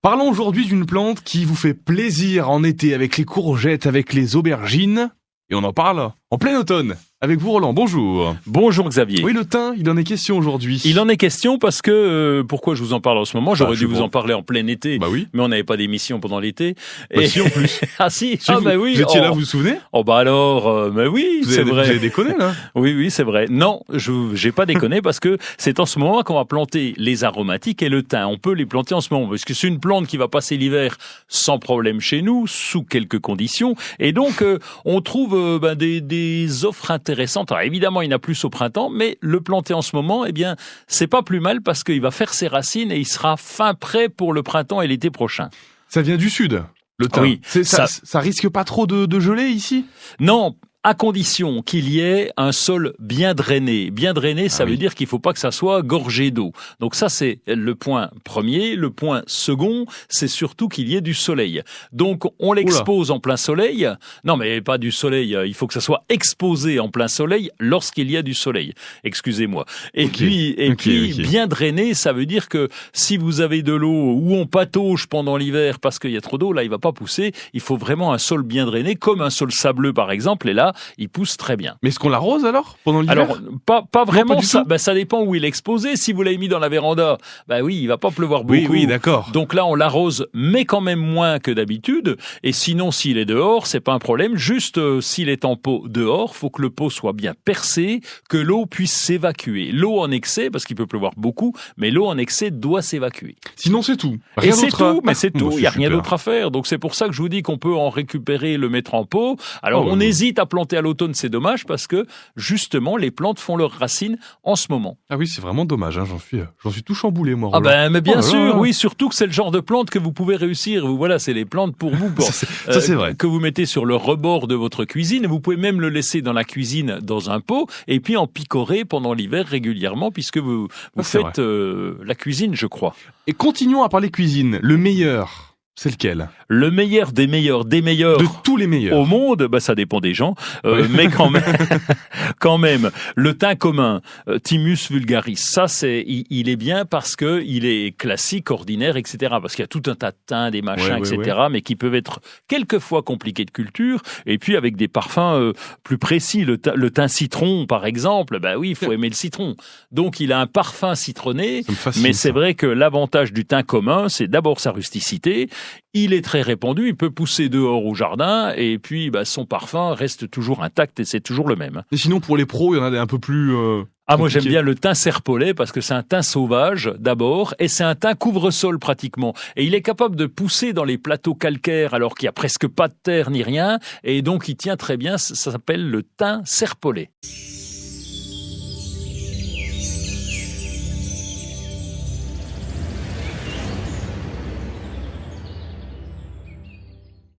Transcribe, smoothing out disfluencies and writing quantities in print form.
Parlons aujourd'hui d'une plante qui vous fait plaisir en été avec les courgettes, avec les aubergines. Et on en parle en plein automne. Avec vous Roland, bonjour. Bonjour Xavier. Oui, le thym, il en est question aujourd'hui. Il en est question parce que, pourquoi je vous en parle en ce moment? J'aurais dû vous en parler en plein été, bah oui. Mais on n'avait pas d'émission pendant l'été. Bah si, en plus. Ah si, Si vous, bah oui. Vous étiez là, vous vous souvenez? Oh bah alors, bah oui, c'est vrai. Vous avez déconné là? Oui, c'est vrai. Non, j'ai pas déconné parce que c'est en ce moment qu'on va planter les aromatiques et le thym. On peut les planter en ce moment parce que c'est une plante qui va passer l'hiver sans problème chez nous, sous quelques conditions. Et donc, on trouve des offres intéressantes. Alors évidemment, il y en a plus au printemps, mais le planter en ce moment, eh bien, c'est pas plus mal parce qu'il va faire ses racines et il sera fin prêt pour le printemps et l'été prochain. Ça vient du sud, le thym. Oui. Ça risque pas trop de geler ici? Non. À condition qu'il y ait un sol bien drainé. Bien drainé, ça veut dire qu'il faut pas que ça soit gorgé d'eau. Donc ça, c'est le point premier. Le point second, c'est surtout qu'il y ait du soleil. Donc, on l'expose en plein soleil. Non, mais pas du soleil. Il faut que ça soit exposé en plein soleil lorsqu'il y a du soleil. Excusez-moi. Et puis, bien drainé, ça veut dire que si vous avez de l'eau où on patauge pendant l'hiver parce qu'il y a trop d'eau, là, il va pas pousser. Il faut vraiment un sol bien drainé, comme un sol sableux, par exemple. Et là, il pousse très bien. Mais est-ce qu'on l'arrose alors pendant l'hiver? Alors pas vraiment. Non, pas ça dépend où il est exposé. Si vous l'avez mis dans la véranda, bah oui, il va pas pleuvoir beaucoup. Oui, d'accord. Donc là, on l'arrose, mais quand même moins que d'habitude. Et sinon, s'il est dehors, c'est pas un problème. Juste s'il est en pot dehors, faut que le pot soit bien percé, que l'eau puisse s'évacuer. L'eau en excès, parce qu'il peut pleuvoir beaucoup, mais l'eau en excès doit s'évacuer. Sinon, c'est tout. Rien d'autre. Mais c'est tout. Il y a rien d'autre à faire. Donc c'est pour ça que je vous dis qu'on peut en récupérer, le mettre en pot. Alors on hésite à planter à l'automne, c'est dommage parce que justement les plantes font leurs racines en ce moment. Ah oui, c'est vraiment dommage, hein. J'en suis tout chamboulé moi. Roland. Ah ben mais bien sûr, oui, surtout que c'est le genre de plante que vous pouvez réussir. Voilà, c'est les plantes pour vous, ça c'est vrai. Que vous mettez sur le rebord de votre cuisine. Vous pouvez même le laisser dans la cuisine dans un pot et puis en picorer pendant l'hiver régulièrement puisque vous faites la cuisine, je crois. Et continuons à parler cuisine. Le meilleur. C'est lequel? Le meilleur des meilleurs de tous les meilleurs au monde, bah ça dépend des gens, mais quand même, le thym commun, Thymus vulgaris, ça il est bien parce que il est classique, ordinaire, etc. Parce qu'il y a tout un tas de thym, des machins, etc. Mais qui peuvent être quelquefois compliqués de culture. Et puis avec des parfums plus précis, le thym citron par exemple, bah oui, il faut aimer le citron. Donc il a un parfum citronné, mais c'est vrai que l'avantage du thym commun, c'est d'abord sa rusticité. Il est très répandu, il peut pousser dehors au jardin et puis son parfum reste toujours intact et c'est toujours le même. Et sinon pour les pros, il y en a des un peu plus moi j'aime bien le thym serpolet parce que c'est un thym sauvage d'abord et c'est un thym couvre-sol pratiquement. Et il est capable de pousser dans les plateaux calcaires alors qu'il n'y a presque pas de terre ni rien et donc il tient très bien, ça s'appelle le thym serpolet.